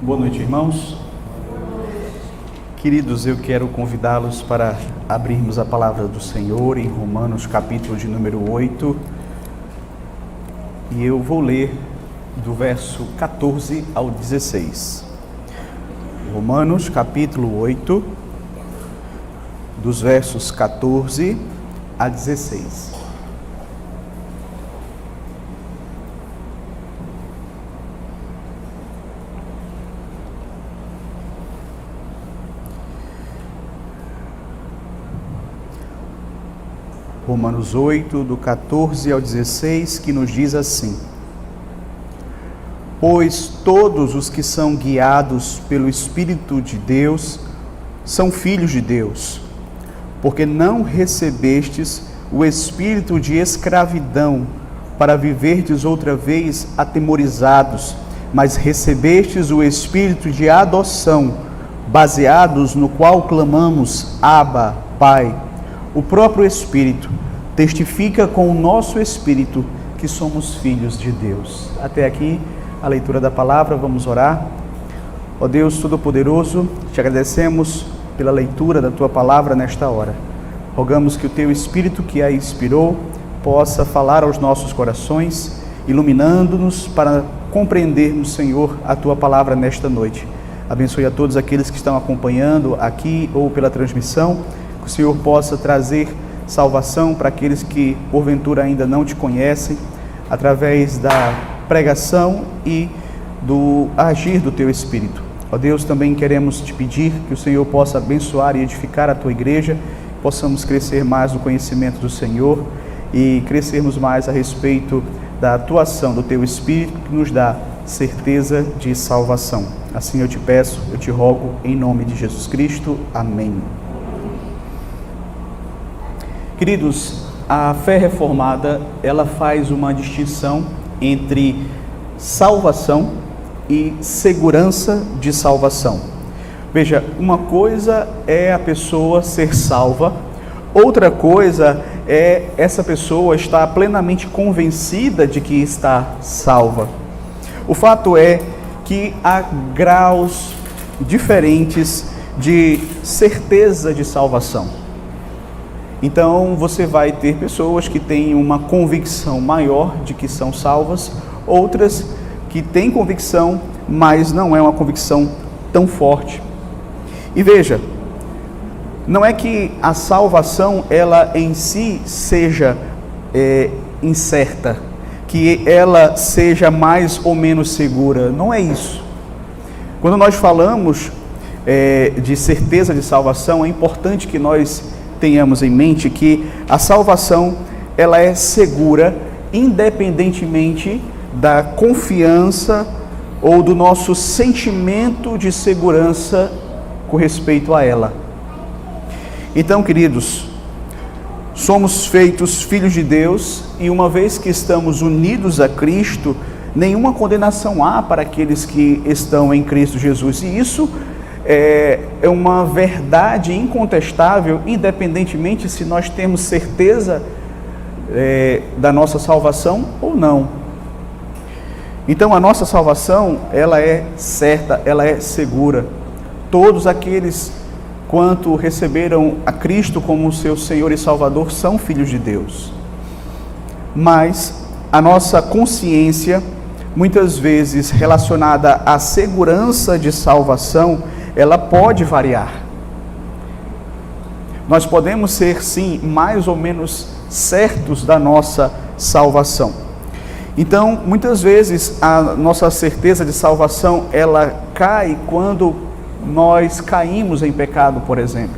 Boa noite, irmãos. Queridos, eu quero convidá-los para abrirmos a palavra do Senhor em Romanos, capítulo de número 8. E eu vou ler do verso 14 ao 16. Romanos, capítulo 8, dos versos 14 a 16. Romanos 8, do 14 ao 16, que nos diz assim: Pois todos os que são guiados pelo Espírito de Deus são filhos de Deus, porque não recebestes o espírito de escravidão para viverdes outra vez atemorizados, mas recebestes o espírito de adoção, baseados no qual clamamos, Abba, Pai. O próprio Espírito testifica com o nosso espírito que somos filhos de Deus. Até aqui a leitura da palavra, vamos orar. Ó Deus Todo-Poderoso, te agradecemos pela leitura da tua palavra nesta hora. Rogamos que o teu Espírito que a inspirou possa falar aos nossos corações, iluminando-nos para compreendermos, Senhor, a tua palavra nesta noite. Abençoe a todos aqueles que estão acompanhando aqui ou pela transmissão, que o Senhor possa trazer salvação para aqueles que porventura ainda não te conhecem, através da pregação e do agir do teu Espírito. Ó Deus, também queremos te pedir que o Senhor possa abençoar e edificar a tua igreja, possamos crescer mais no conhecimento do Senhor e crescermos mais a respeito da atuação do teu Espírito, que nos dá certeza de salvação. Assim eu te peço, eu te rogo, em nome de Jesus Cristo. Amém. Queridos, a fé reformada, ela faz uma distinção entre salvação e segurança de salvação. Veja, uma coisa é a pessoa ser salva, outra coisa é essa pessoa estar plenamente convencida de que está salva. O fato é que há graus diferentes de certeza de salvação. Então, você vai ter pessoas que têm uma convicção maior de que são salvas, outras que têm convicção, mas não é uma convicção tão forte. E veja, não é que a salvação, ela em si seja incerta, que ela seja mais ou menos segura, não é isso. Quando nós falamos de certeza de salvação, é importante que nós tenhamos em mente que a salvação, ela é segura independentemente da confiança ou do nosso sentimento de segurança com respeito a ela. Então, queridos, somos feitos filhos de Deus e uma vez que estamos unidos a Cristo, nenhuma condenação há para aqueles que estão em Cristo Jesus. E isso é uma verdade incontestável, independentemente se nós temos certeza da nossa salvação ou não. Então a nossa salvação, ela é certa, ela é segura. Todos aqueles quanto receberam a Cristo como seu Senhor e Salvador são filhos de Deus. Mas a nossa consciência, muitas vezes relacionada à segurança de salvação, ela pode variar. Nós podemos ser, sim, mais ou menos certos da nossa salvação. Então, muitas vezes, a nossa certeza de salvação, ela cai quando nós caímos em pecado, por exemplo.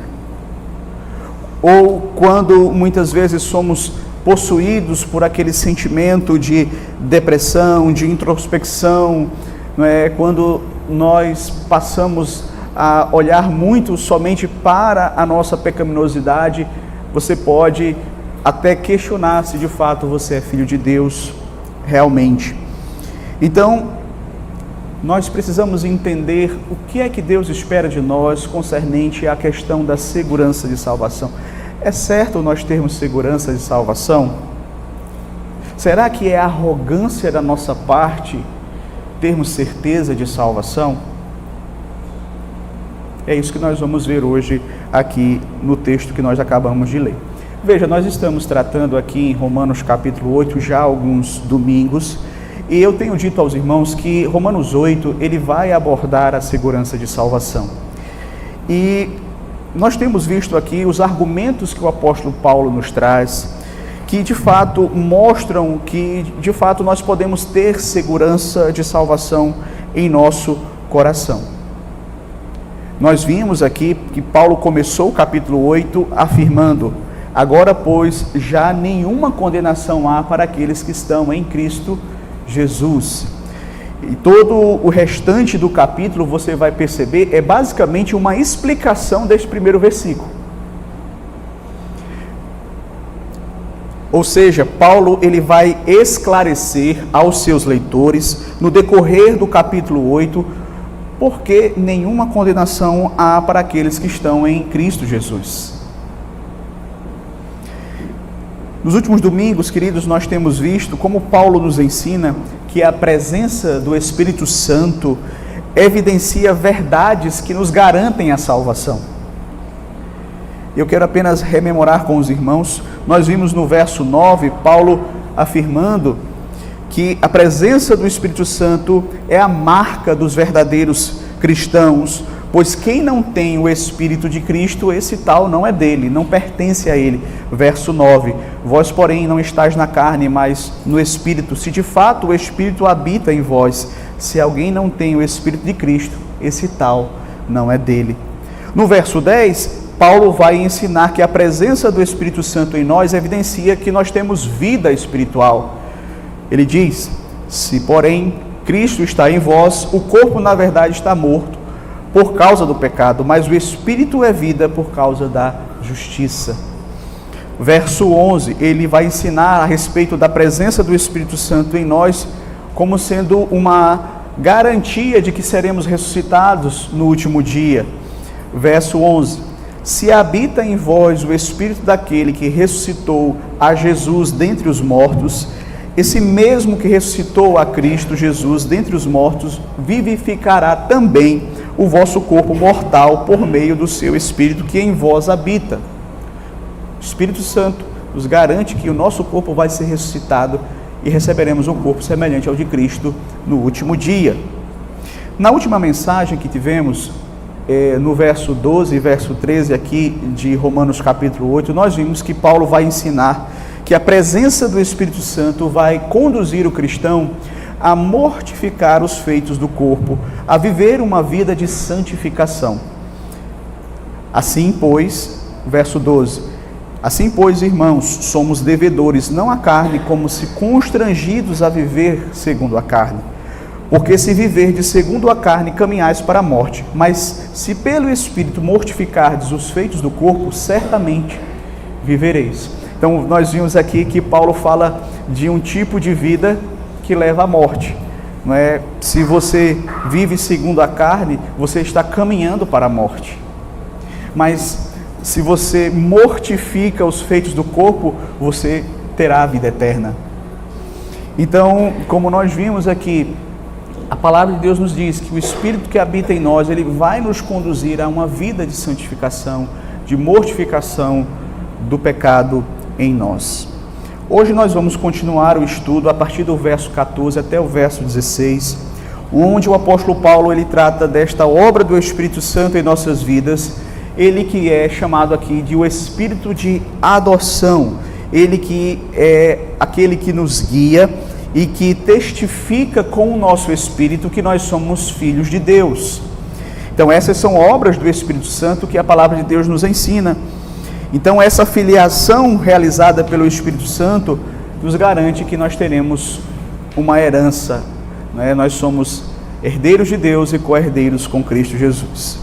Ou quando, muitas vezes, somos possuídos por aquele sentimento de depressão, de introspecção, não é? Quando nós passamos a olhar muito somente para a nossa pecaminosidade, você pode até questionar se de fato você é filho de Deus realmente. Então, nós precisamos entender o que é que Deus espera de nós concernente à questão da segurança de salvação. É certo nós termos segurança de salvação? Será que é arrogância da nossa parte termos certeza de salvação? É isso que nós vamos ver hoje aqui no texto que nós acabamos de ler. Veja, nós estamos tratando aqui em Romanos capítulo 8 já há alguns domingos, e eu tenho dito aos irmãos que Romanos 8, ele vai abordar a segurança de salvação. E nós temos visto aqui os argumentos que o apóstolo Paulo nos traz, que de fato mostram que de fato nós podemos ter segurança de salvação em nosso coração. Nós vimos aqui que Paulo começou o capítulo 8 afirmando: agora, pois, já nenhuma condenação há para aqueles que estão em Cristo Jesus. E todo o restante do capítulo, você vai perceber, é basicamente uma explicação deste primeiro versículo. Ou seja, Paulo ele vai esclarecer aos seus leitores, no decorrer do capítulo 8, porque nenhuma condenação há para aqueles que estão em Cristo Jesus. Nos últimos domingos, queridos, nós temos visto como Paulo nos ensina que a presença do Espírito Santo evidencia verdades que nos garantem a salvação. Eu quero apenas rememorar com os irmãos, nós vimos no verso 9, Paulo afirmando que a presença do Espírito Santo é a marca dos verdadeiros cristãos, pois quem não tem o Espírito de Cristo, esse tal não é dele, não pertence a ele. Verso 9, vós porém não estáis na carne, mas no Espírito, se de fato o Espírito habita em vós. Se alguém não tem o Espírito de Cristo, esse tal não é dele. No verso 10, Paulo vai ensinar que a presença do Espírito Santo em nós evidencia que nós temos vida espiritual. Ele diz: se porém Cristo está em vós, o corpo na verdade está morto por causa do pecado, mas o Espírito é vida por causa da justiça. Verso 11, ele vai ensinar a respeito da presença do Espírito Santo em nós, como sendo uma garantia de que seremos ressuscitados no último dia. Verso 11, se habita em vós o Espírito daquele que ressuscitou a Jesus dentre os mortos, esse mesmo que ressuscitou a Cristo Jesus dentre os mortos, vivificará também o vosso corpo mortal por meio do seu Espírito que em vós habita. O Espírito Santo nos garante que o nosso corpo vai ser ressuscitado e receberemos um corpo semelhante ao de Cristo no último dia. Na última mensagem que tivemos, no verso 12 e verso 13 aqui de Romanos capítulo 8, nós vimos que Paulo vai ensinar que a presença do Espírito Santo vai conduzir o cristão a mortificar os feitos do corpo, a viver uma vida de santificação. Assim, pois, verso 12, assim, pois, irmãos, somos devedores, não à carne, como se constrangidos a viver segundo a carne. Porque se viverdes segundo a carne, caminhais para a morte, mas se pelo Espírito mortificardes os feitos do corpo, certamente vivereis. Então, nós vimos aqui que Paulo fala de um tipo de vida que leva à morte. Não é? Se você vive segundo a carne, você está caminhando para a morte. Mas se você mortifica os feitos do corpo, você terá a vida eterna. Então, como nós vimos aqui, a palavra de Deus nos diz que o Espírito que habita em nós, ele vai nos conduzir a uma vida de santificação, de mortificação do pecado em nós. Hoje nós vamos continuar o estudo a partir do verso 14 até o verso 16, onde o apóstolo Paulo ele trata desta obra do Espírito Santo em nossas vidas, ele que é chamado aqui de o Espírito de adoção, ele que é aquele que nos guia e que testifica com o nosso espírito que nós somos filhos de Deus. Então essas são obras do Espírito Santo que a palavra de Deus nos ensina. Então essa filiação realizada pelo Espírito Santo nos garante que nós teremos uma herança, né? Nós somos herdeiros de Deus e co-herdeiros com Cristo Jesus.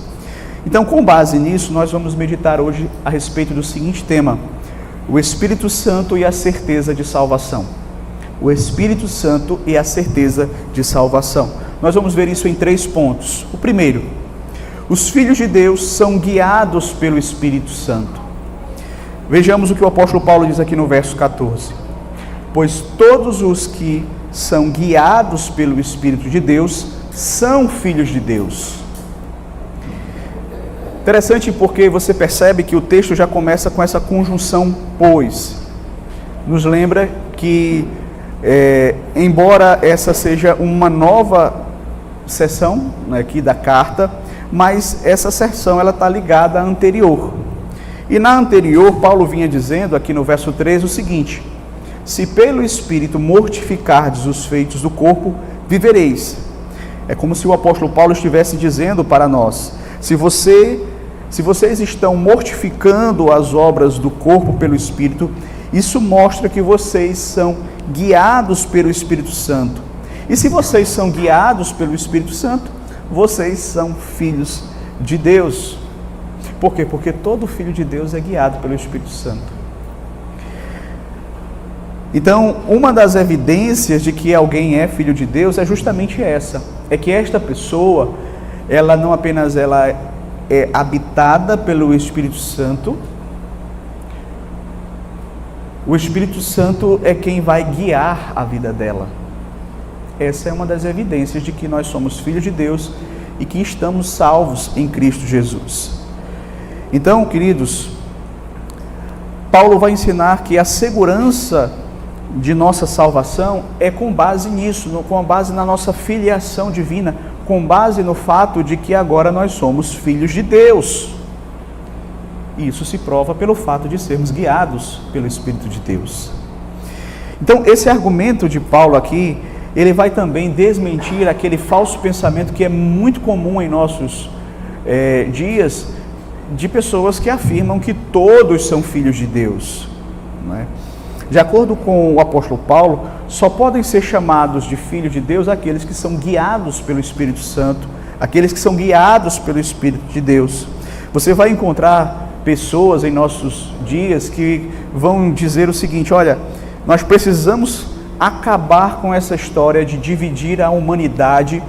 Então, com base nisso, nós vamos meditar hoje a respeito do seguinte tema: o Espírito Santo e a certeza de salvação. O Espírito Santo e a certeza de salvação. Nós vamos ver isso em 3 pontos. O primeiro, os filhos de Deus são guiados pelo Espírito Santo. Vejamos o que o apóstolo Paulo diz aqui no verso 14. Pois todos os que são guiados pelo Espírito de Deus são filhos de Deus. Interessante porque você percebe que o texto já começa com essa conjunção pois. Nos lembra que, embora essa seja uma nova seção, né, aqui da carta, mas essa seção ela está ligada à anterior. E na anterior, Paulo vinha dizendo aqui no verso 13 o seguinte: se pelo Espírito mortificardes os feitos do corpo, vivereis. É como se o apóstolo Paulo estivesse dizendo para nós: se vocês estão mortificando as obras do corpo pelo Espírito, isso mostra que vocês são guiados pelo Espírito Santo. E se vocês são guiados pelo Espírito Santo, vocês são filhos de Deus. Por quê? Porque todo filho de Deus é guiado pelo Espírito Santo. Então, uma das evidências de que alguém é filho de Deus é justamente essa. É que esta pessoa, ela não apenas ela é habitada pelo Espírito Santo, o Espírito Santo é quem vai guiar a vida dela. Essa é uma das evidências de que nós somos filhos de Deus e que estamos salvos em Cristo Jesus. Então, queridos, Paulo vai ensinar que a segurança de nossa salvação é com base nisso, com base na nossa filiação divina, com base no fato de que agora nós somos filhos de Deus. E isso se prova pelo fato de sermos guiados pelo Espírito de Deus. Então, esse argumento de Paulo aqui, ele vai também desmentir aquele falso pensamento que é muito comum em nossos dias, de pessoas que afirmam que todos são filhos de Deus, não é? De acordo com o apóstolo Paulo, só podem ser chamados de filhos de Deus aqueles que são guiados pelo Espírito Santo, aqueles que são guiados pelo Espírito de Deus. Você vai encontrar pessoas em nossos dias que vão dizer o seguinte: olha, nós precisamos acabar com essa história de dividir a humanidade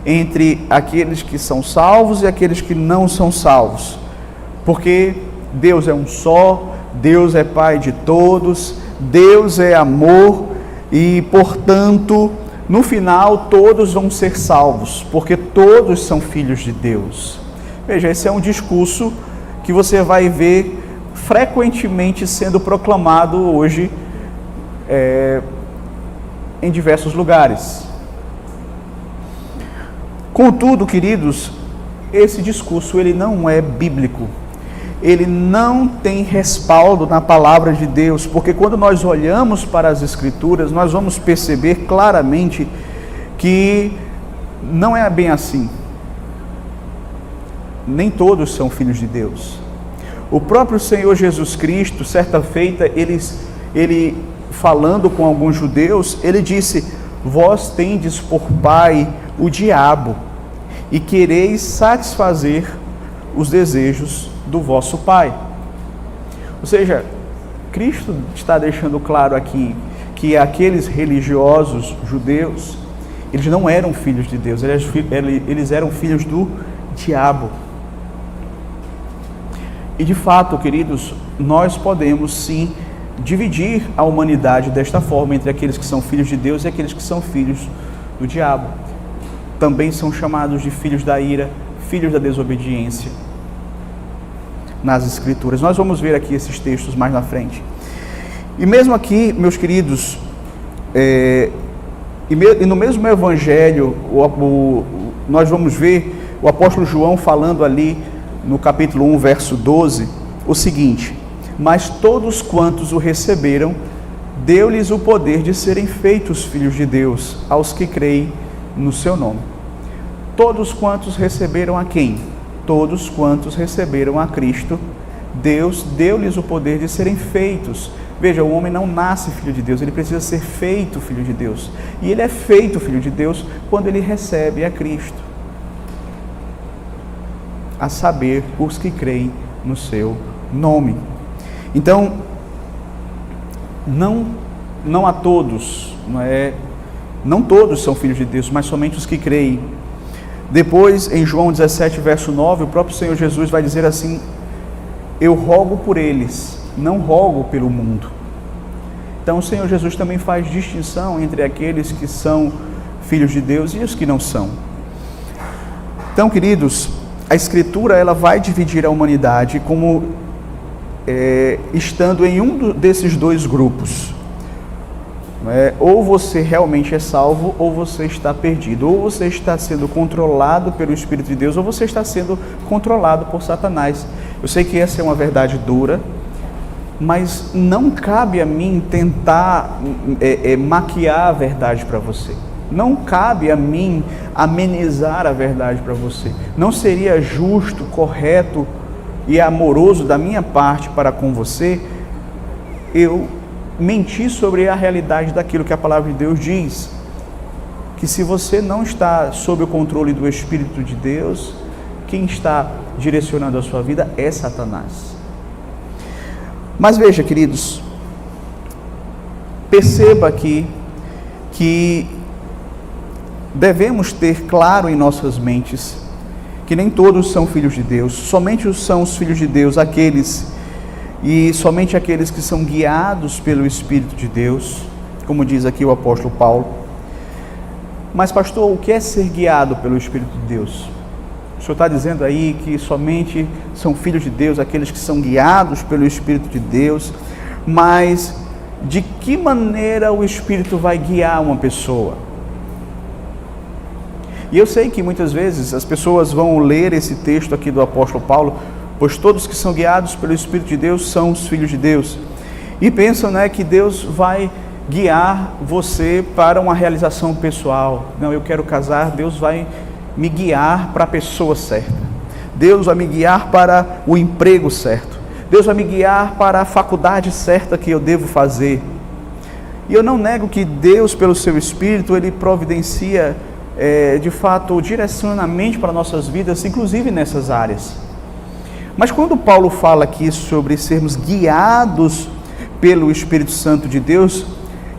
entre aqueles que são salvos e aqueles que não são salvos, porque Deus é um só, Deus é Pai de todos, Deus é amor e, portanto, no final todos vão ser salvos, porque todos são filhos de Deus. Veja, esse é um discurso que você vai ver frequentemente sendo proclamado hoje em diversos lugares. Contudo, queridos, esse discurso ele não é bíblico, ele não tem respaldo na palavra de Deus, porque quando nós olhamos para as Escrituras, nós vamos perceber claramente que não é bem assim. Nem todos são filhos de Deus. O próprio Senhor Jesus Cristo, certa feita, ele falando com alguns judeus, ele disse: vós tendes por pai o diabo, e quereis satisfazer os desejos do vosso pai. Ou seja, Cristo está deixando claro aqui que aqueles religiosos judeus, eles não eram filhos de Deus, eles eram filhos do diabo. E de fato, queridos, nós podemos sim dividir a humanidade desta forma, entre aqueles que são filhos de Deus e aqueles que são filhos do diabo. Também são chamados de filhos da ira, filhos da desobediência nas Escrituras. Nós vamos ver aqui esses textos mais na frente. E mesmo aqui, meus queridos, e no mesmo Evangelho, nós vamos ver o apóstolo João falando ali no capítulo 1, verso 12, o seguinte: mas todos quantos o receberam, deu-lhes o poder de serem feitos filhos de Deus, aos que creem no seu nome. Todos quantos receberam a quem? Todos quantos receberam a Cristo, Deus deu-lhes o poder de serem feitos. Veja, o homem não nasce filho de Deus, ele precisa ser feito filho de Deus. E ele é feito filho de Deus quando ele recebe a Cristo. A saber, os que creem no seu nome. Então, não a todos, não todos são filhos de Deus, mas somente os que creem. Depois, em João 17, verso 9, o próprio Senhor Jesus vai dizer assim: eu rogo por eles, não rogo pelo mundo. Então o Senhor Jesus também faz distinção entre aqueles que são filhos de Deus e os que não são. Então, queridos, a Escritura ela vai dividir a humanidade como estando em um desses dois grupos. Ou você realmente é salvo, ou você está perdido. Ou você está sendo controlado pelo Espírito de Deus, ou você está sendo controlado por Satanás. Eu sei que essa é uma verdade dura, mas não cabe a mim tentar maquiar a verdade para você. Não cabe a mim amenizar a verdade para você. Não seria justo, correto e amoroso da minha parte para com você eu mentir sobre a realidade daquilo que a palavra de Deus diz. Que se você não está sob o controle do Espírito de Deus, quem está direcionando a sua vida é Satanás. Mas veja, queridos, perceba aqui que devemos ter claro em nossas mentes que nem todos são filhos de Deus, somente são os filhos de Deus somente aqueles que são guiados pelo Espírito de Deus, como diz aqui o apóstolo Paulo. Mas pastor, o que é ser guiado pelo Espírito de Deus? O senhor está dizendo aí que somente são filhos de Deus aqueles que são guiados pelo Espírito de Deus, mas de que maneira o Espírito vai guiar uma pessoa? E eu sei que muitas vezes as pessoas vão ler esse texto aqui do apóstolo Paulo, pois todos que são guiados pelo Espírito de Deus são os filhos de Deus, e pensam, que Deus vai guiar você para uma realização pessoal. Não, eu quero casar, Deus vai me guiar para a pessoa certa, Deus vai me guiar para o emprego certo, Deus vai me guiar para a faculdade certa que eu devo fazer. E eu não nego que Deus, pelo seu Espírito, Ele providencia de fato o direcionamento para nossas vidas, inclusive nessas áreas. Mas quando Paulo fala aqui sobre sermos guiados pelo Espírito Santo de Deus,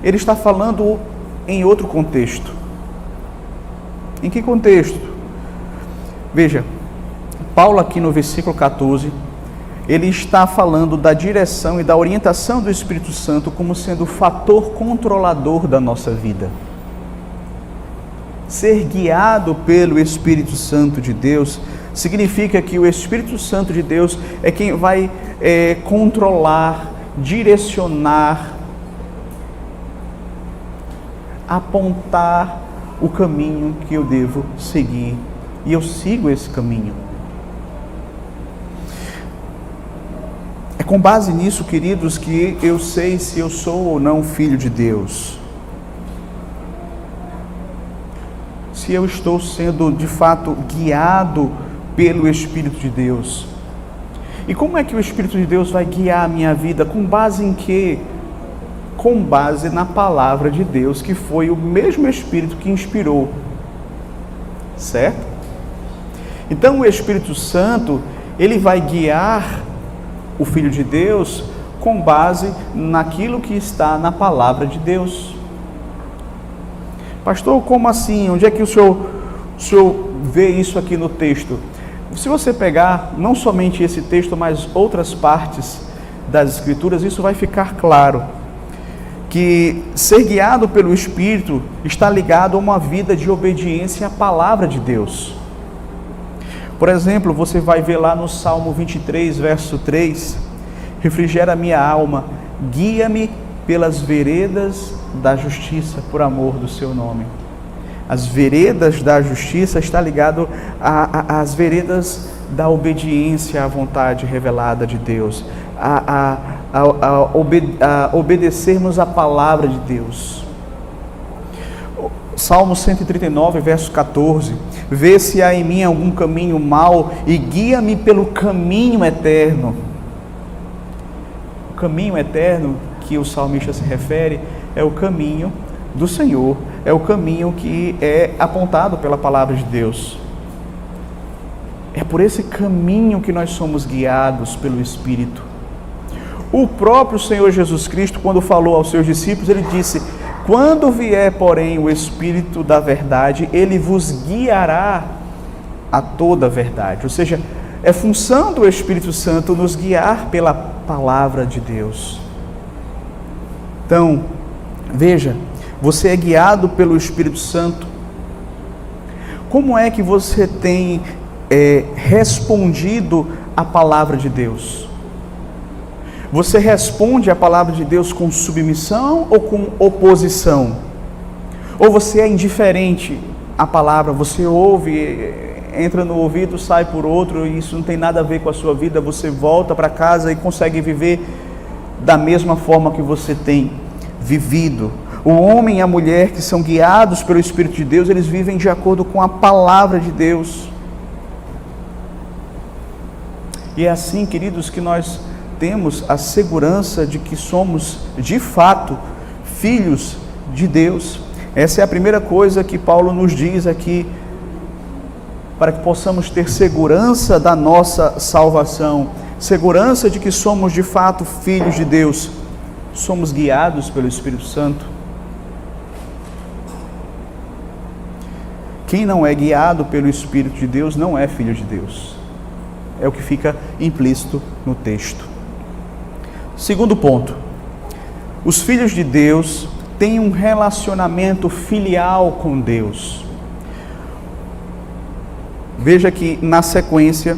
ele está falando em outro contexto. Em que contexto? Veja, Paulo aqui no versículo 14, ele está falando da direção e da orientação do Espírito Santo como sendo o fator controlador da nossa vida. Ser guiado pelo Espírito Santo de Deus significa que o Espírito Santo de Deus é quem vai controlar, direcionar, apontar o caminho que eu devo seguir. E eu sigo esse caminho. É com base nisso, queridos, que eu sei se eu sou ou não filho de Deus. Se eu estou sendo, de fato, guiado pelo Espírito de Deus. E como é que o Espírito de Deus vai guiar a minha vida? Com base em quê? Com base na palavra de Deus, que foi o mesmo Espírito que inspirou. Certo? Então o Espírito Santo, ele vai guiar o Filho de Deus com base naquilo que está na palavra de Deus. Pastor, como assim? Onde é que o senhor vê isso aqui no texto? Se você pegar não somente esse texto, mas outras partes das Escrituras, isso vai ficar claro. Que ser guiado pelo Espírito está ligado a uma vida de obediência à palavra de Deus. Por exemplo, você vai ver lá no Salmo 23, verso 3, refrigera minha alma, guia-me pelas veredas da justiça, por amor do seu nome. As veredas da justiça está ligado às veredas da obediência à vontade revelada de Deus, a obedecermos a palavra de Deus. Salmo 139, verso 14, vê se há em mim algum caminho mau e guia-me pelo caminho eterno. O caminho eterno que o salmista se refere é o caminho do Senhor, é o caminho que é apontado pela palavra de Deus. É por esse caminho que nós somos guiados pelo Espírito. O próprio Senhor Jesus Cristo, quando falou aos seus discípulos, ele disse: quando vier, porém, o Espírito da verdade, ele vos guiará a toda a verdade. Ou seja, é função do Espírito Santo nos guiar pela palavra de Deus. Então, veja, você é guiado pelo Espírito Santo. Como é que você tem respondido à palavra de Deus? Você responde à palavra de Deus com submissão ou com oposição? Ou você é indiferente à palavra, você ouve, entra no ouvido, sai por outro, e isso não tem nada a ver com a sua vida, você volta para casa e consegue viver da mesma forma que você tem vivido. O homem e a mulher que são guiados pelo Espírito de Deus, eles vivem de acordo com a palavra de Deus. E é assim, queridos, que nós temos a segurança de que somos, de fato, filhos de Deus. Essa é a primeira coisa que Paulo nos diz aqui, para que possamos ter segurança da nossa salvação, segurança de que somos, de fato, filhos de Deus. Somos guiados pelo Espírito Santo. Quem não é guiado pelo Espírito de Deus não é filho de Deus. É o que fica implícito no texto. Segundo ponto, os filhos de Deus têm um relacionamento filial com Deus. Veja que na sequência,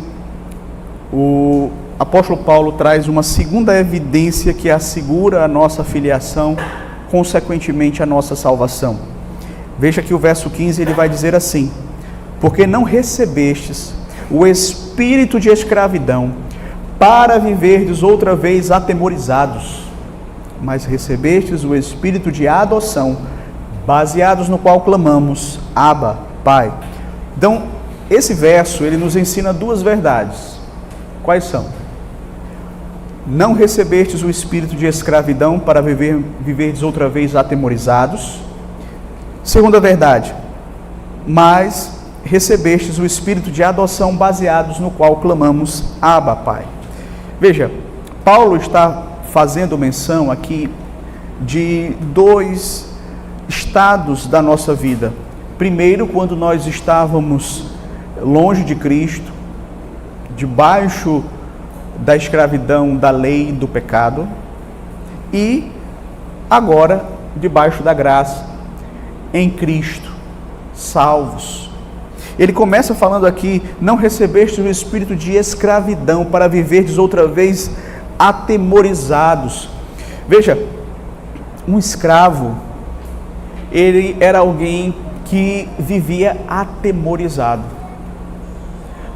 o apóstolo Paulo traz uma segunda evidência que assegura a nossa filiação, consequentemente a nossa salvação. Veja que o verso 15 ele vai dizer assim: porque não recebestes o espírito de escravidão para viverdes outra vez atemorizados, mas recebestes o espírito de adoção, baseados no qual clamamos, Abba, Pai. Então, esse verso, ele nos ensina duas verdades. Quais são? Não recebestes o espírito de escravidão para viverdes outra vez atemorizados. Segunda verdade, mas recebestes o espírito de adoção, baseados no qual clamamos, Abba, Pai. Veja, Paulo está fazendo menção aqui de dois estados da nossa vida. Primeiro, quando nós estávamos longe de Cristo, debaixo da escravidão da lei e do pecado, e agora debaixo da graça, em Cristo, salvos. Ele começa falando aqui: não recebeste o espírito de escravidão para viverdes outra vez atemorizados. Veja, um escravo, ele era alguém que vivia atemorizado.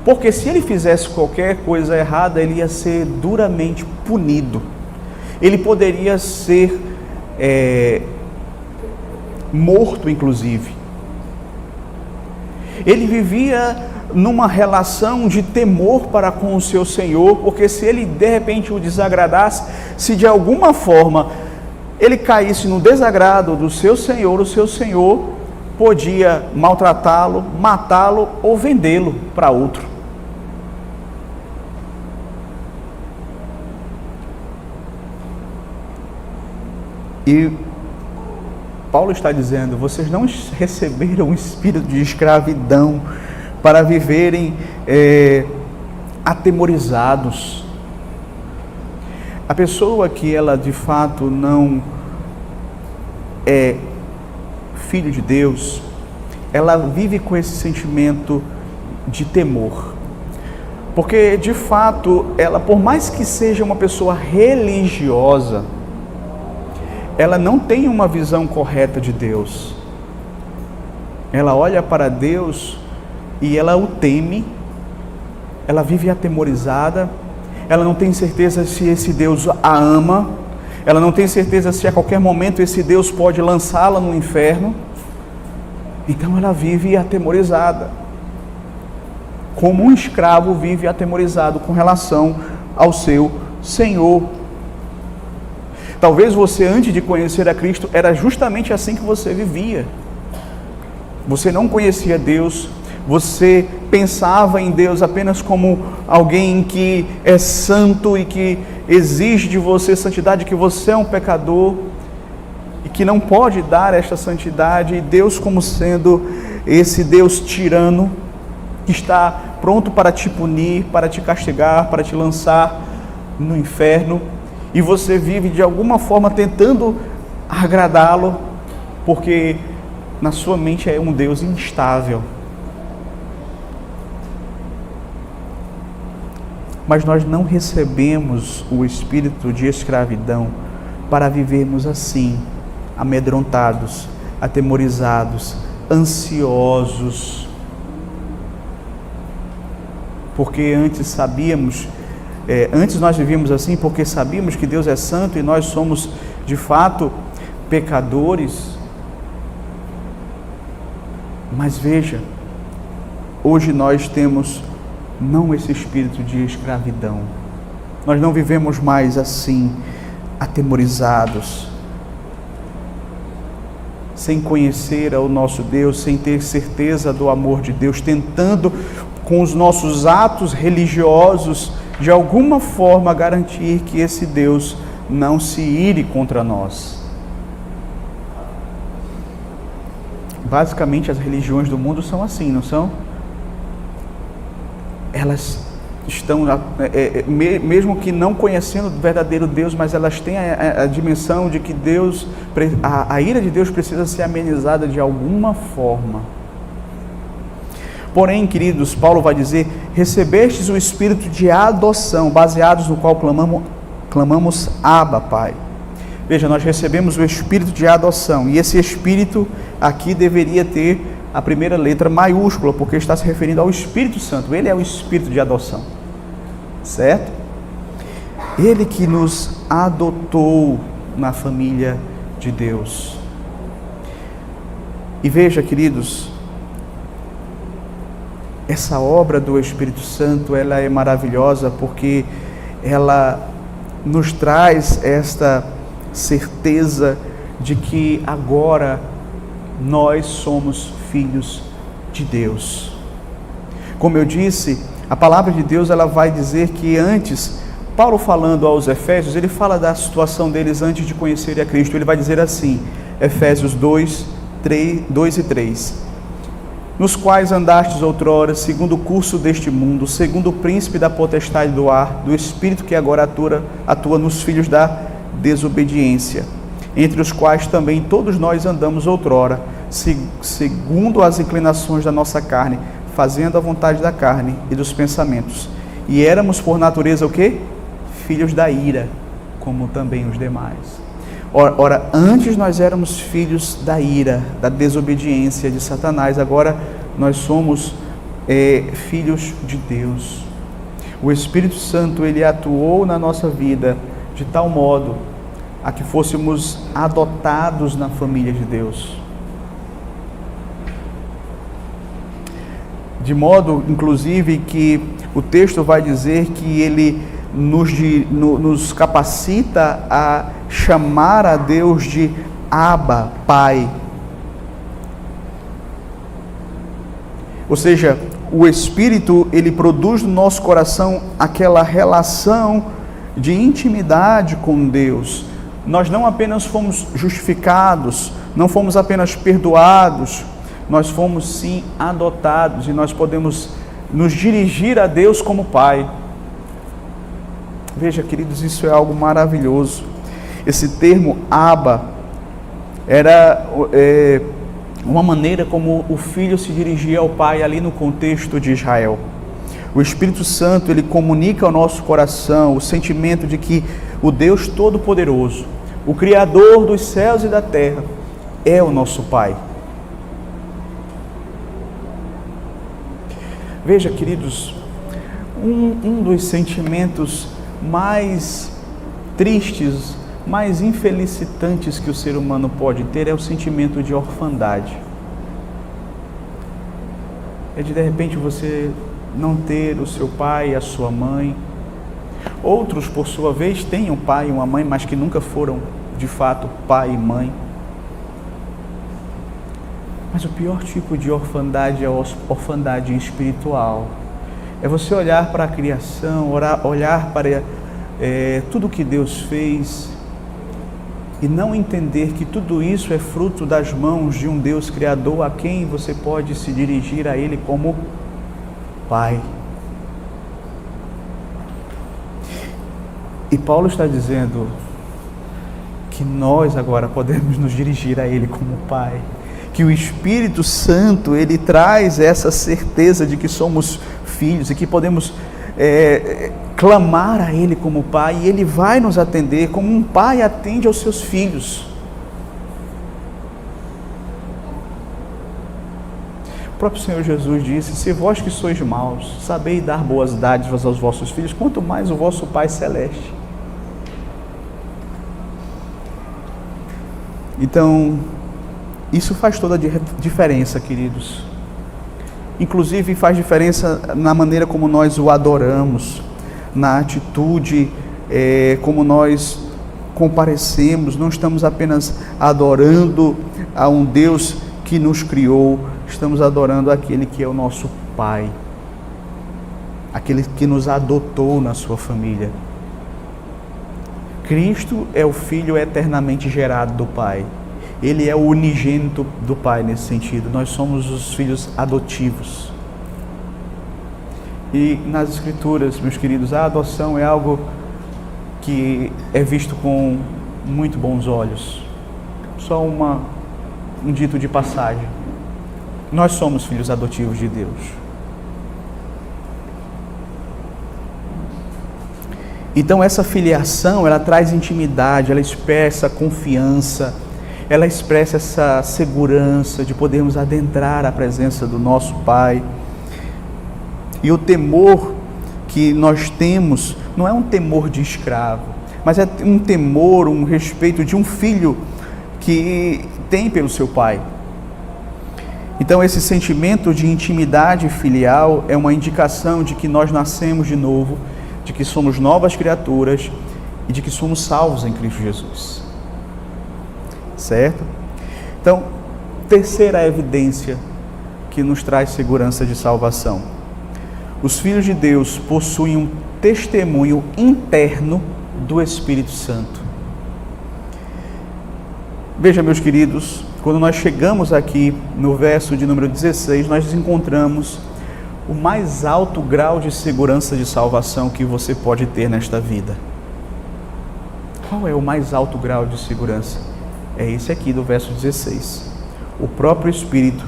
Porque se ele fizesse qualquer coisa errada, ele ia ser duramente punido. Ele poderia ser morto, inclusive. Ele vivia numa relação de temor para com o seu Senhor, porque se ele de repente o desagradasse, se de alguma forma ele caísse no desagrado do seu Senhor, o seu Senhor podia maltratá-lo, matá-lo ou vendê-lo para outro. E Paulo está dizendo: vocês não receberam o espírito de escravidão para viverem atemorizados. A pessoa que ela de fato não é filho de Deus, ela vive com esse sentimento de temor. Porque de fato, ela, por mais que seja uma pessoa religiosa, ela não tem uma visão correta de Deus. Ela olha para Deus e ela o teme, ela vive atemorizada, ela não tem certeza se esse Deus a ama, ela não tem certeza se a qualquer momento esse Deus pode lançá-la no inferno. Então ela vive atemorizada, como um escravo vive atemorizado com relação ao seu Senhor. Talvez você, antes de conhecer a Cristo, era justamente assim que você vivia. Você não conhecia Deus, você pensava em Deus apenas como alguém que é santo e que exige de você santidade, que você é um pecador e que não pode dar esta santidade, e Deus como sendo esse Deus tirano, que está pronto para te punir, para te castigar, para te lançar no inferno. E você vive de alguma forma tentando agradá-lo, porque na sua mente é um Deus instável. mas nós não recebemos o espírito de escravidão para vivermos assim, amedrontados, atemorizados, ansiosos. Porque antes nós vivíamos assim porque sabíamos que Deus é santo e nós somos de fato pecadores. Mas veja, hoje nós temos não esse espírito de escravidão. Nós não vivemos mais assim, atemorizados, sem conhecer ao nosso Deus, sem ter certeza do amor de Deus, tentando com os nossos atos religiosos, de alguma forma garantir que esse Deus não se ire contra nós. Basicamente as religiões do mundo são assim, não são? Elas estão, mesmo que não conhecendo o verdadeiro Deus, mas elas têm a dimensão de que a ira de Deus precisa ser amenizada de alguma forma. Porém, queridos, Paulo vai dizer: recebestes o espírito de adoção, baseados no qual clamamos Abba, Pai. Veja, nós recebemos o espírito de adoção, e esse espírito aqui deveria ter a primeira letra maiúscula, porque está se referindo ao Espírito Santo. Ele é o espírito de adoção, certo? Ele que nos adotou na família de Deus. E veja, queridos, essa obra do Espírito Santo, ela é maravilhosa porque ela nos traz esta certeza de que agora nós somos filhos de Deus. Como eu disse, a palavra de Deus, ela vai dizer que antes, Paulo falando aos Efésios, ele fala da situação deles antes de conhecerem a Cristo. Ele vai dizer assim, Efésios 2 e 3: nos quais andastes outrora, segundo o curso deste mundo, segundo o príncipe da potestade do ar, do espírito que agora atua nos filhos da desobediência, entre os quais também todos nós andamos outrora, segundo as inclinações da nossa carne, fazendo a vontade da carne e dos pensamentos. E éramos por natureza o quê? Filhos da ira, como também os demais. Ora, antes nós éramos filhos da ira, da desobediência de Satanás, agora nós somos filhos de Deus. O Espírito Santo, ele atuou na nossa vida de tal modo a que fôssemos adotados na família de Deus. De modo, inclusive, que o texto vai dizer que ele nos capacita a chamar a Deus de Abba, Pai. Ou seja, o Espírito, ele produz no nosso coração aquela relação de intimidade com Deus. Nós não apenas fomos justificados, não fomos apenas perdoados, nós fomos sim adotados e nós podemos nos dirigir a Deus como Pai. Veja, queridos, isso é algo maravilhoso. Esse termo Abba era uma maneira como o filho se dirigia ao pai ali no contexto de Israel. O Espírito Santo, ele comunica ao nosso coração o sentimento de que o Deus Todo-Poderoso, o Criador dos céus e da terra, é o nosso Pai. Veja, queridos, um dos sentimentos mais tristes, mais infelicitantes que o ser humano pode ter é o sentimento de orfandade. É de repente você não ter o seu pai e a sua mãe. Outros, por sua vez, têm um pai e uma mãe, mas que nunca foram, de fato, pai e mãe. Mas o pior tipo de orfandade é a orfandade espiritual. É você olhar para a criação, olhar para tudo que Deus fez e não entender que tudo isso é fruto das mãos de um Deus Criador a quem você pode se dirigir a Ele como Pai. E Paulo está dizendo que nós agora podemos nos dirigir a Ele como Pai. Que o Espírito Santo, ele traz essa certeza de que somos filhos e que podemos clamar a Ele como Pai, e Ele vai nos atender como um pai atende aos seus filhos. O próprio Senhor Jesus disse: se vós que sois maus, sabeis dar boas dádivas aos vossos filhos, quanto mais o vosso Pai Celeste. Então, isso faz toda a diferença, queridos. Inclusive faz diferença na maneira como nós o adoramos, na atitude, como nós comparecemos. Não estamos apenas adorando a um Deus que nos criou, estamos adorando aquele que é o nosso Pai, aquele que nos adotou na sua família. Cristo é o Filho eternamente gerado do Pai. Ele é o unigênito do Pai nesse sentido. Nós somos os filhos adotivos. E nas Escrituras, meus queridos, a adoção é algo que é visto com muito bons olhos. Só um dito de passagem. Nós somos filhos adotivos de Deus. Então essa filiação, ela traz intimidade, ela expressa confiança, ela expressa essa segurança de podermos adentrar a presença do nosso Pai. E o temor que nós temos não é um temor de escravo, mas é um temor, um respeito de um filho que tem pelo seu pai. Então esse sentimento de intimidade filial é uma indicação de que nós nascemos de novo, de que somos novas criaturas e de que somos salvos em Cristo Jesus. Certo? Então, terceira evidência que nos traz segurança de salvação. Os filhos de Deus possuem um testemunho interno do Espírito Santo. Veja, meus queridos, quando nós chegamos aqui no verso de número 16, nós encontramos o mais alto grau de segurança de salvação que você pode ter nesta vida. Qual é o mais alto grau de segurança? É esse aqui do verso 16. O próprio Espírito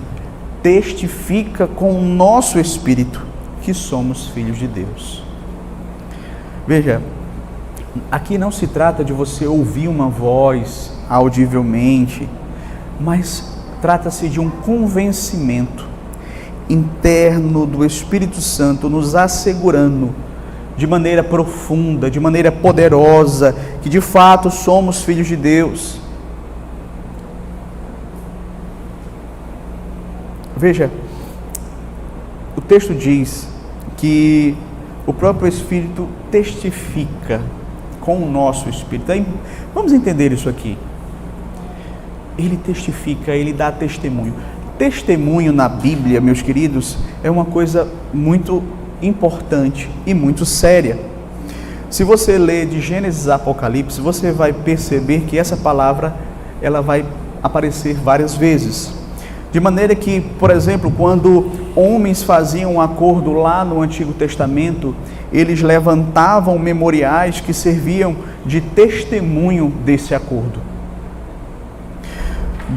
testifica com o nosso Espírito que somos filhos de Deus. Veja, aqui não se trata de você ouvir uma voz audivelmente, mas trata-se de um convencimento interno do Espírito Santo nos assegurando de maneira profunda, de maneira poderosa, que de fato somos filhos de Deus. Veja, o texto diz que o próprio Espírito testifica com o nosso Espírito. Aí, vamos entender isso aqui. Ele testifica, ele dá testemunho. Testemunho na Bíblia, meus queridos, é uma coisa muito importante e muito séria. Se você ler de Gênesis a Apocalipse, você vai perceber que essa palavra ela vai aparecer várias vezes. De maneira que, por exemplo, quando homens faziam um acordo lá no Antigo Testamento, eles levantavam memoriais que serviam de testemunho desse acordo.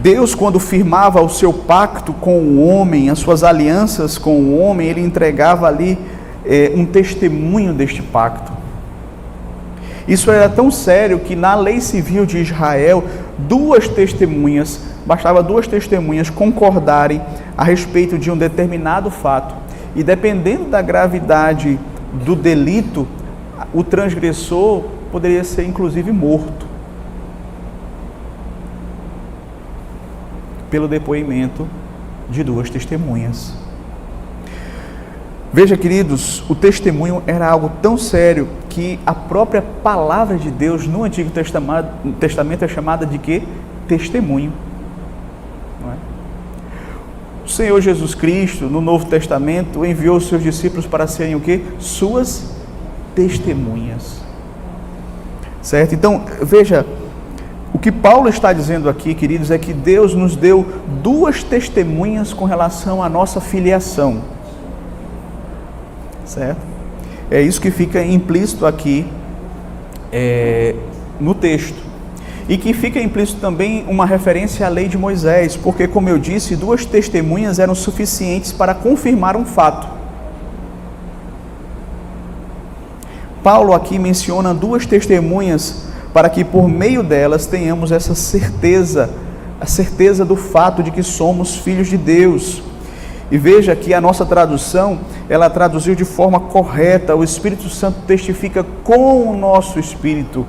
Deus, quando firmava o seu pacto com o homem, as suas alianças com o homem, ele entregava ali um testemunho deste pacto. Isso era tão sério que na lei civil de Israel, bastava duas testemunhas concordarem a respeito de um determinado fato. E dependendo da gravidade do delito, o transgressor poderia ser inclusive morto pelo depoimento de duas testemunhas. Veja, queridos, o testemunho era algo tão sério que a própria palavra de Deus no Antigo Testamento é chamada de quê? Testemunho. Não é? O Senhor Jesus Cristo, no Novo Testamento, enviou os seus discípulos para serem o quê? Suas testemunhas. Certo? Então, veja, o que Paulo está dizendo aqui, queridos, é que Deus nos deu duas testemunhas com relação à nossa filiação. Certo? É isso que fica implícito aqui no texto. E que fica implícito também uma referência à lei de Moisés, porque, como eu disse, duas testemunhas eram suficientes para confirmar um fato. Paulo aqui menciona duas testemunhas para que por meio delas tenhamos essa certeza, a certeza do fato de que somos filhos de Deus. E veja que a nossa tradução, ela traduziu de forma correta: o Espírito Santo testifica com o nosso espírito.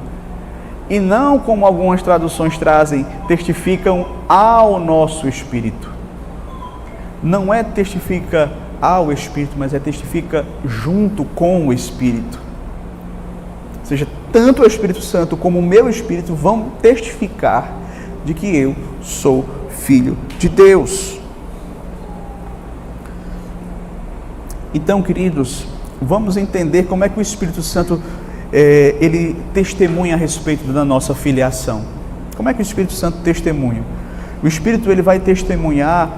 E não como algumas traduções trazem, testificam ao nosso espírito. Não é testifica ao espírito, mas é testifica junto com o espírito. Ou seja, tanto o Espírito Santo como o meu espírito vão testificar de que eu sou filho de Deus. Então, queridos, vamos entender como é que o Espírito Santo ele testemunha a respeito da nossa filiação. Como é que o Espírito Santo testemunha? O Espírito ele vai testemunhar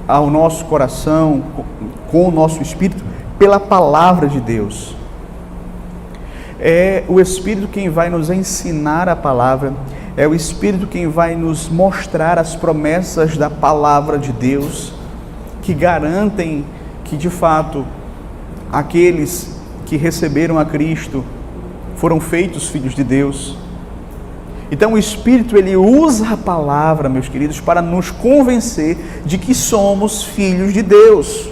ao nosso coração, com o nosso espírito, pela palavra de Deus. É o Espírito quem vai nos ensinar a palavra, é o Espírito quem vai nos mostrar as promessas da palavra de Deus, que garantem que de fato aqueles que receberam a Cristo foram feitos filhos de Deus. Então o Espírito ele usa a palavra, meus queridos, para nos convencer de que somos filhos de Deus.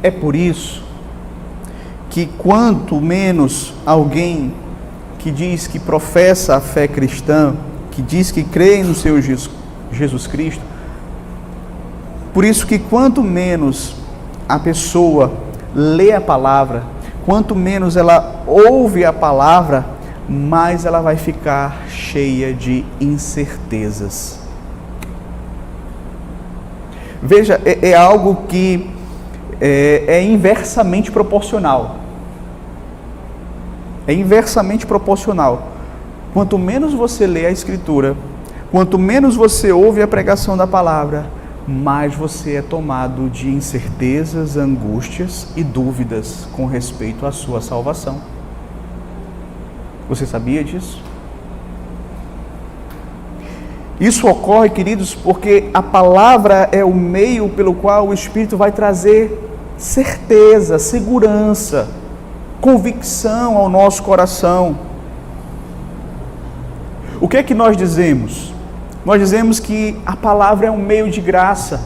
É por isso que quanto menos alguém que diz que professa a fé cristã, que diz que crê no Senhor Jesus Cristo, por isso que quanto menos a pessoa lê a palavra, quanto menos ela ouve a palavra, mais ela vai ficar cheia de incertezas. Veja, é algo que é inversamente proporcional. É inversamente proporcional. Quanto menos você lê a Escritura, quanto menos você ouve a pregação da palavra, mais você é tomado de incertezas, angústias e dúvidas com respeito à sua salvação. Você sabia disso? Isso ocorre, queridos, porque a palavra é o meio pelo qual o Espírito vai trazer certeza, segurança, convicção ao nosso coração. O que é que nós dizemos? Nós dizemos que a palavra é um meio de graça,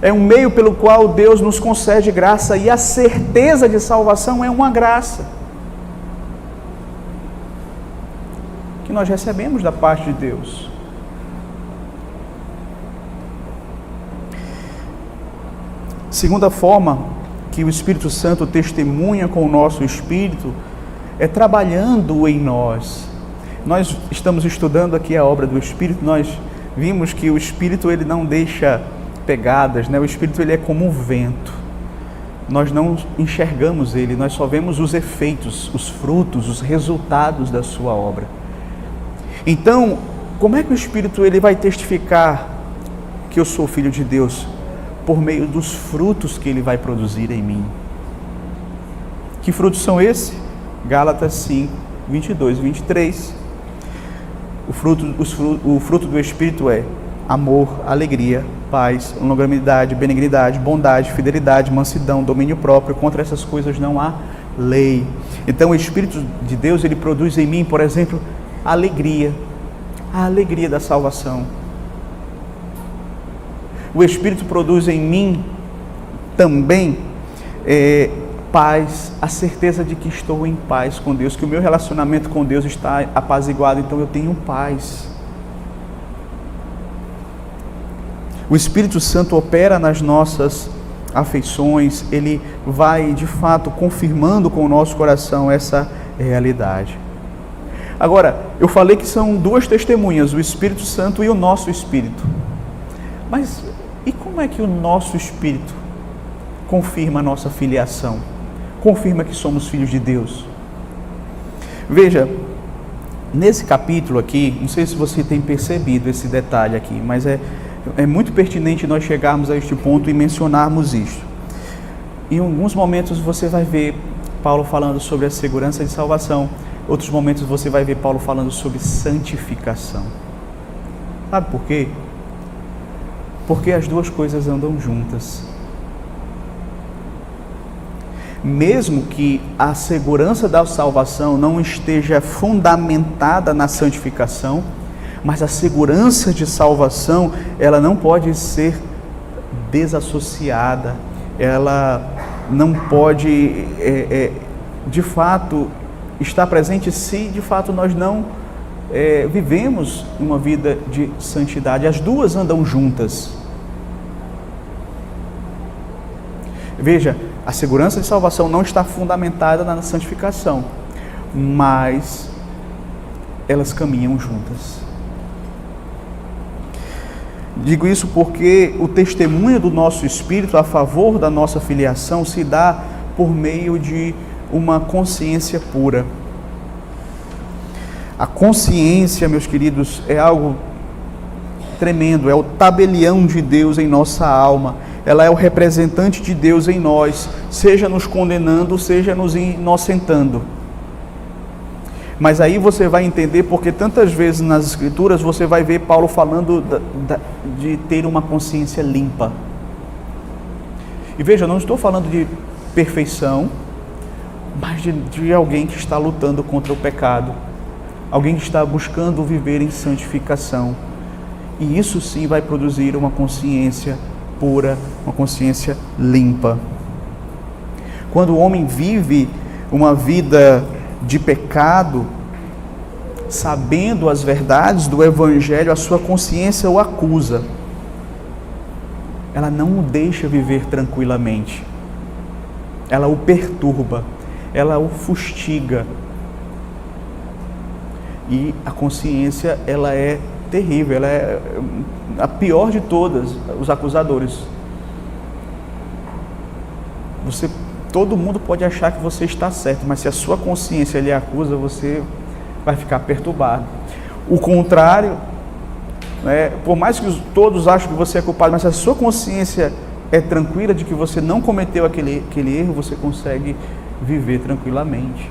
é um meio pelo qual Deus nos concede graça, e a certeza de salvação é uma graça que nós recebemos da parte de Deus. Segunda forma que o Espírito Santo testemunha com o nosso espírito é trabalhando em nós. Nós estamos estudando aqui a obra do Espírito, nós vimos que o Espírito ele não deixa pegadas, né? O Espírito ele é como um vento. Nós não enxergamos ele, nós só vemos os efeitos, os frutos, os resultados da sua obra. Então, como é que o Espírito ele vai testificar que eu sou filho de Deus? Por meio dos frutos que ele vai produzir em mim. Que frutos são esses? Gálatas 5, 22 e 23. O fruto do Espírito é amor, alegria, paz, longanimidade, benignidade, bondade, fidelidade, mansidão, domínio próprio. Contra essas coisas não há lei. Então o Espírito de Deus ele produz em mim, por exemplo, a alegria da salvação. O Espírito produz em mim também paz, a certeza de que estou em paz com Deus, que o meu relacionamento com Deus está apaziguado, então eu tenho paz. O Espírito Santo opera nas nossas afeições, ele vai de fato confirmando com o nosso coração essa realidade. Agora, eu falei que são duas testemunhas, o Espírito Santo e o nosso espírito. Mas e como é que o nosso espírito confirma a nossa filiação? Confirma que somos filhos de Deus? Veja, nesse capítulo aqui, não sei se você tem percebido esse detalhe aqui, mas é muito pertinente nós chegarmos a este ponto e mencionarmos isso. Em alguns momentos você vai ver Paulo falando sobre a segurança de salvação, outros momentos você vai ver Paulo falando sobre santificação. Sabe por quê? Porque as duas coisas andam juntas. Mesmo que a segurança da salvação não esteja fundamentada na santificação, mas a segurança de salvação, ela não pode ser desassociada, ela não pode, de fato, estar presente se de fato nós não vivemos uma vida de santidade. As duas andam juntas. Veja, a segurança de salvação não está fundamentada na santificação, mas elas caminham juntas. Digo isso porque o testemunho do nosso espírito a favor da nossa filiação se dá por meio de uma consciência pura. A consciência, meus queridos, é algo tremendo, é o tabelião de Deus em nossa alma. Ela é o representante de Deus em nós, seja nos condenando, seja nos inocentando. Mas aí você vai entender porque tantas vezes nas Escrituras você vai ver Paulo falando de ter uma consciência limpa. E veja, eu não estou falando de perfeição, mas de alguém que está lutando contra o pecado. Alguém que está buscando viver em santificação. E isso sim vai produzir uma consciência pura, uma consciência limpa. Quando o homem vive uma vida de pecado, sabendo as verdades do Evangelho, a sua consciência o acusa. Ela não o deixa viver tranquilamente. Ela o perturba, ela o fustiga. E a consciência, ela é terrível, ela é a pior de todas, os acusadores. Todo mundo pode achar que você está certo, mas se a sua consciência lhe acusa, você vai ficar perturbado. O contrário, por mais que todos achem que você é culpado, mas se a sua consciência é tranquila de que você não cometeu aquele erro, você consegue viver tranquilamente.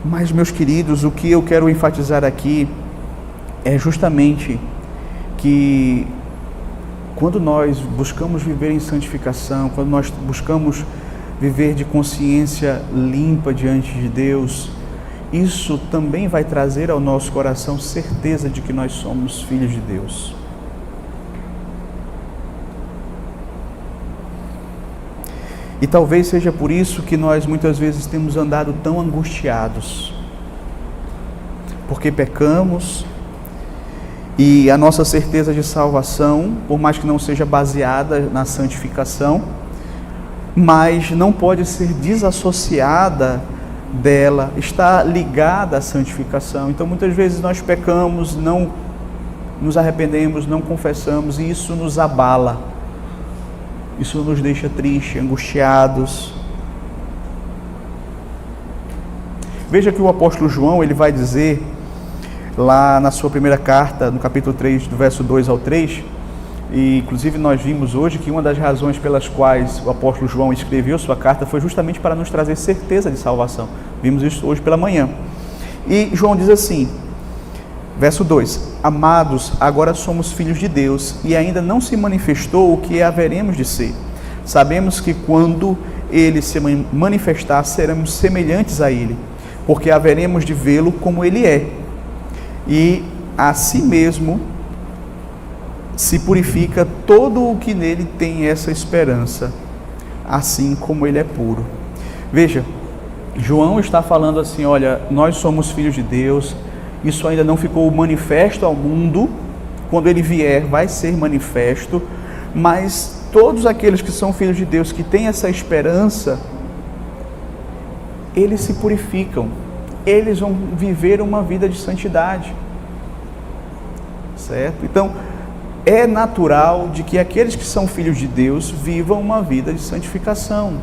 Mas, meus queridos, o que eu quero enfatizar aqui é justamente que quando nós buscamos viver em santificação, quando nós buscamos viver de consciência limpa diante de Deus, isso também vai trazer ao nosso coração certeza de que nós somos filhos de Deus. E talvez seja por isso que nós muitas vezes temos andado tão angustiados, porque pecamos e a nossa certeza de salvação, por mais que não seja baseada na santificação, mas não pode ser desassociada dela, está ligada à santificação. Então muitas vezes nós pecamos, não nos arrependemos, não confessamos e isso nos abala. Isso nos deixa tristes, angustiados. Veja que o apóstolo João, ele vai dizer, lá na sua primeira carta, no capítulo 3, do verso 2 ao 3, e inclusive nós vimos hoje que uma das razões pelas quais o apóstolo João escreveu sua carta foi justamente para nos trazer certeza de salvação. Vimos isso hoje pela manhã. E João diz assim, verso 2: Amados, agora somos filhos de Deus, e ainda não se manifestou o que haveremos de ser. Sabemos que quando Ele se manifestar, seremos semelhantes a Ele, porque haveremos de vê-lo como Ele é. E a si mesmo se purifica todo o que nele tem essa esperança, assim como Ele é puro. Veja, João está falando assim, olha, nós somos filhos de Deus. Isso ainda não ficou manifesto ao mundo, quando Ele vier vai ser manifesto, mas todos aqueles que são filhos de Deus, que têm essa esperança, eles se purificam, eles vão viver uma vida de santidade, certo? Então, é natural de que aqueles que são filhos de Deus vivam uma vida de santificação.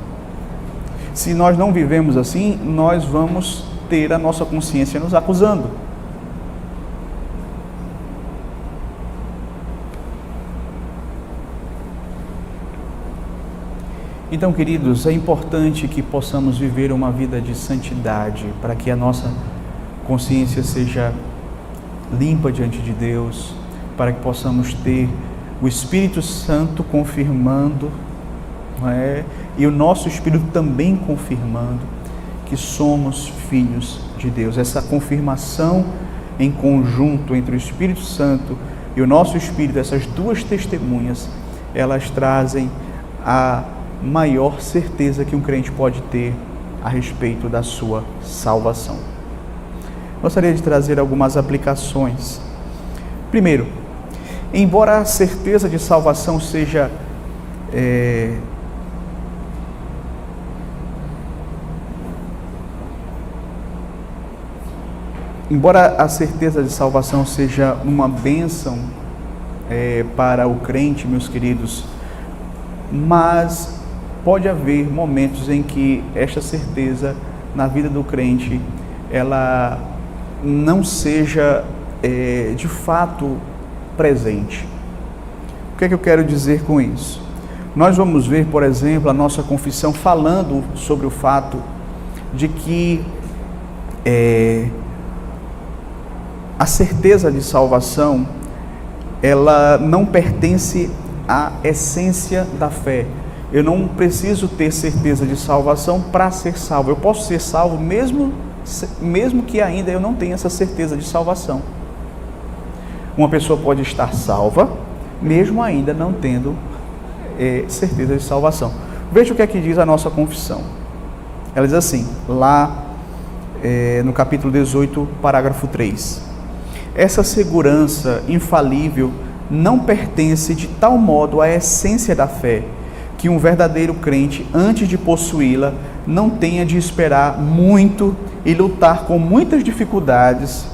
Se nós não vivemos assim, nós vamos ter a nossa consciência nos acusando. Então, queridos, é importante que possamos viver uma vida de santidade, para que a nossa consciência seja limpa diante de Deus, para que possamos ter o Espírito Santo confirmando, não é? E o nosso Espírito também confirmando que somos filhos de Deus. Essa confirmação em conjunto entre o Espírito Santo e o nosso Espírito, essas duas testemunhas, elas trazem a maior certeza que um crente pode ter a respeito da sua salvação. Gostaria de trazer algumas aplicações. Primeiro, embora a certeza de salvação seja embora a certeza de salvação seja uma bênção para o crente, meus queridos, mas pode haver momentos em que esta certeza na vida do crente, ela não seja de fato presente. O que é que eu quero dizer com isso? Nós vamos ver, por exemplo, a nossa confissão falando sobre o fato de que a certeza de salvação, ela não pertence à essência da fé. Eu não preciso ter certeza de salvação para ser salvo. Eu posso ser salvo mesmo que ainda eu não tenha essa certeza de salvação. Uma pessoa pode estar salva, mesmo ainda não tendo certeza de salvação. Veja o que é que diz a nossa confissão. Ela diz assim, lá no capítulo 18, parágrafo 3. Essa segurança infalível não pertence de tal modo à essência da fé, que um verdadeiro crente, antes de possuí-la, não tenha de esperar muito e lutar com muitas dificuldades.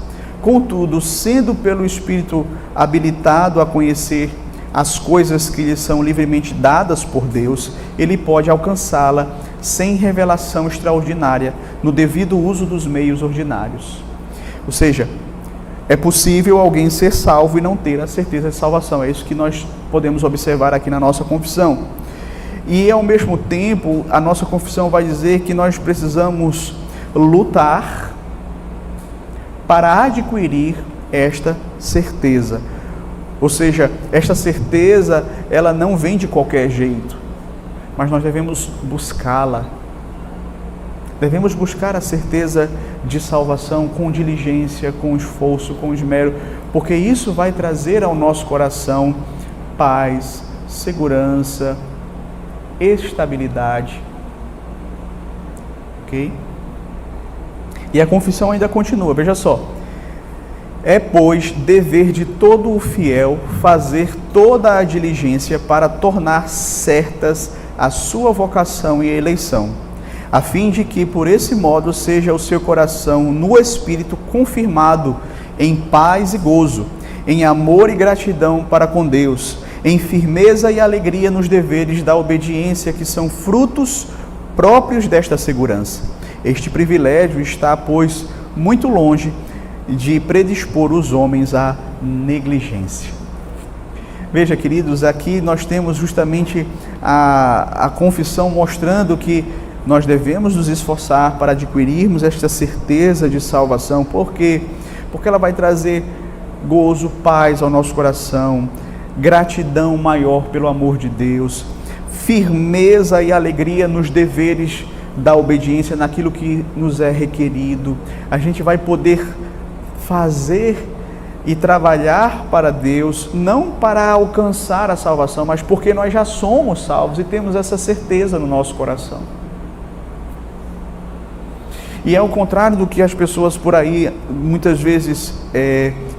Contudo, sendo pelo Espírito habilitado a conhecer as coisas que lhe são livremente dadas por Deus, ele pode alcançá-la sem revelação extraordinária, no devido uso dos meios ordinários. Ou seja, é possível alguém ser salvo e não ter a certeza de salvação. É isso que nós podemos observar aqui na nossa confissão. E ao mesmo tempo, a nossa confissão vai dizer que nós precisamos lutar para adquirir esta certeza. Ou seja, esta certeza, ela não vem de qualquer jeito, mas nós devemos buscá-la. Devemos buscar a certeza de salvação com diligência, com esforço, com esmero, porque isso vai trazer ao nosso coração paz, segurança, estabilidade. Ok? E a confissão ainda continua, veja só. É, pois, dever de todo o fiel fazer toda a diligência para tornar certas a sua vocação e eleição, a fim de que, por esse modo, seja o seu coração no Espírito confirmado em paz e gozo, em amor e gratidão para com Deus, em firmeza e alegria nos deveres da obediência, que são frutos próprios desta segurança. Este privilégio está, pois, muito longe de predispor os homens à negligência. Veja, queridos, aqui nós temos justamente a confissão mostrando que nós devemos nos esforçar para adquirirmos esta certeza de salvação. Por quê? Porque ela vai trazer gozo, paz ao nosso coração, gratidão maior pelo amor de Deus, firmeza e alegria nos deveres da obediência, naquilo que nos é requerido. A gente vai poder fazer e trabalhar para Deus, não para alcançar a salvação, mas porque nós já somos salvos e temos essa certeza no nosso coração. E é o contrário do que as pessoas por aí, muitas vezes,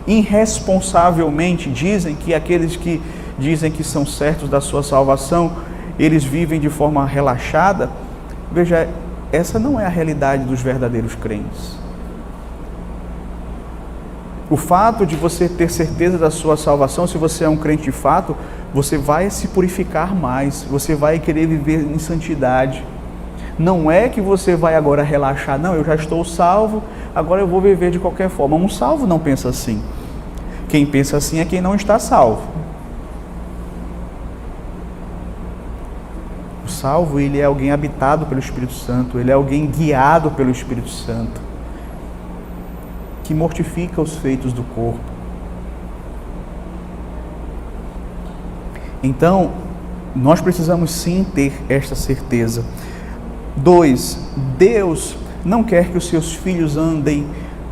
irresponsavelmente dizem, que aqueles que dizem que são certos da sua salvação, eles vivem de forma relaxada. Veja, essa não é a realidade dos verdadeiros crentes. O fato de você ter certeza da sua salvação, se você é um crente de fato, você vai se purificar mais, você vai querer viver em santidade. Não é que você vai agora relaxar, não, eu já estou salvo, agora eu vou viver de qualquer forma. Um salvo não pensa assim. Quem pensa assim é quem não está salvo. O salvo, ele é alguém habitado pelo Espírito Santo, ele é alguém guiado pelo Espírito Santo, que mortifica os feitos do corpo. Então, nós precisamos sim ter esta certeza. 2. Deus não quer que os seus filhos andem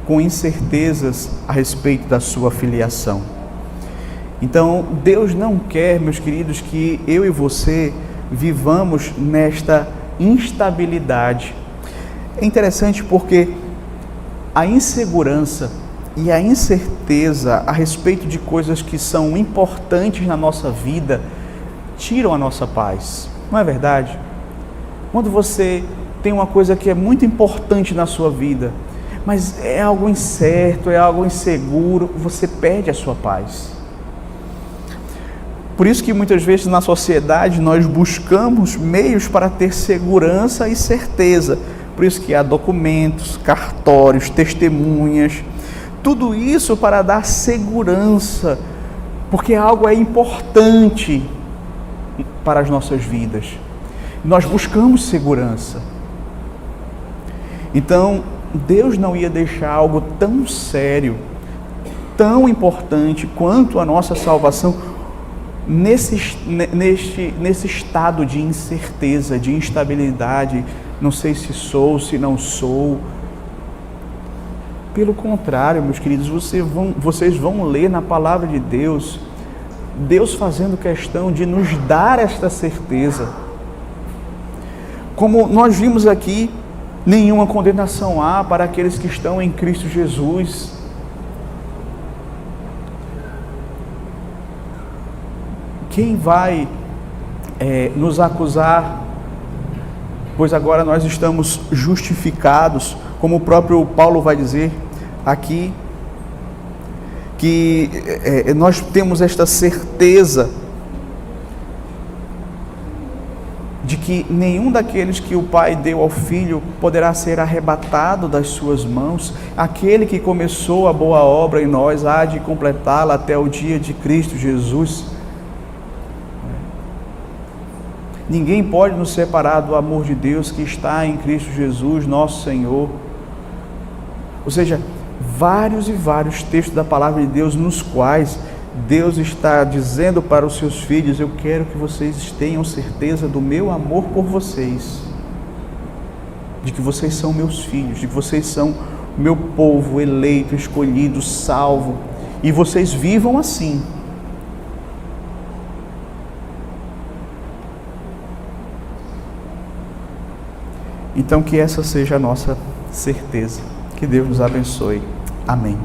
com incertezas a respeito da sua filiação. Então, Deus não quer, meus queridos, que eu e você vivamos nesta instabilidade. É interessante porque a insegurança e a incerteza a respeito de coisas que são importantes na nossa vida tiram a nossa paz. Não é verdade? Quando você tem uma coisa que é muito importante na sua vida, mas é algo incerto, é algo inseguro, você perde a sua paz. Por isso que muitas vezes na sociedade nós buscamos meios para ter segurança e certeza. Por isso que há documentos, cartórios, testemunhas, tudo isso para dar segurança, porque algo é importante para as nossas vidas. Nós buscamos segurança. Então, Deus não ia deixar algo tão sério, tão importante quanto a nossa salvação nesse estado de incerteza, de instabilidade. Não sei se sou, se não sou. Pelo contrário, meus queridos, vocês vão ler na palavra de Deus, Deus fazendo questão de nos dar esta certeza. Como nós vimos aqui, nenhuma condenação há para aqueles que estão em Cristo Jesus. Quem vai nos acusar? Pois agora nós estamos justificados, como o próprio Paulo vai dizer aqui, que nós temos esta certeza de que nenhum daqueles que o Pai deu ao Filho poderá ser arrebatado das suas mãos. Aquele que começou a boa obra em nós há de completá-la até o dia de Cristo Jesus. Ninguém pode nos separar do amor de Deus que está em Cristo Jesus, nosso Senhor. Ou seja, vários e vários textos da palavra de Deus nos quais Deus está dizendo para os seus filhos: eu quero que vocês tenham certeza do meu amor por vocês, de que vocês são meus filhos, de que vocês são meu povo eleito, escolhido, salvo, e vocês vivam assim. Então que essa seja a nossa certeza. Que Deus nos abençoe. Amém.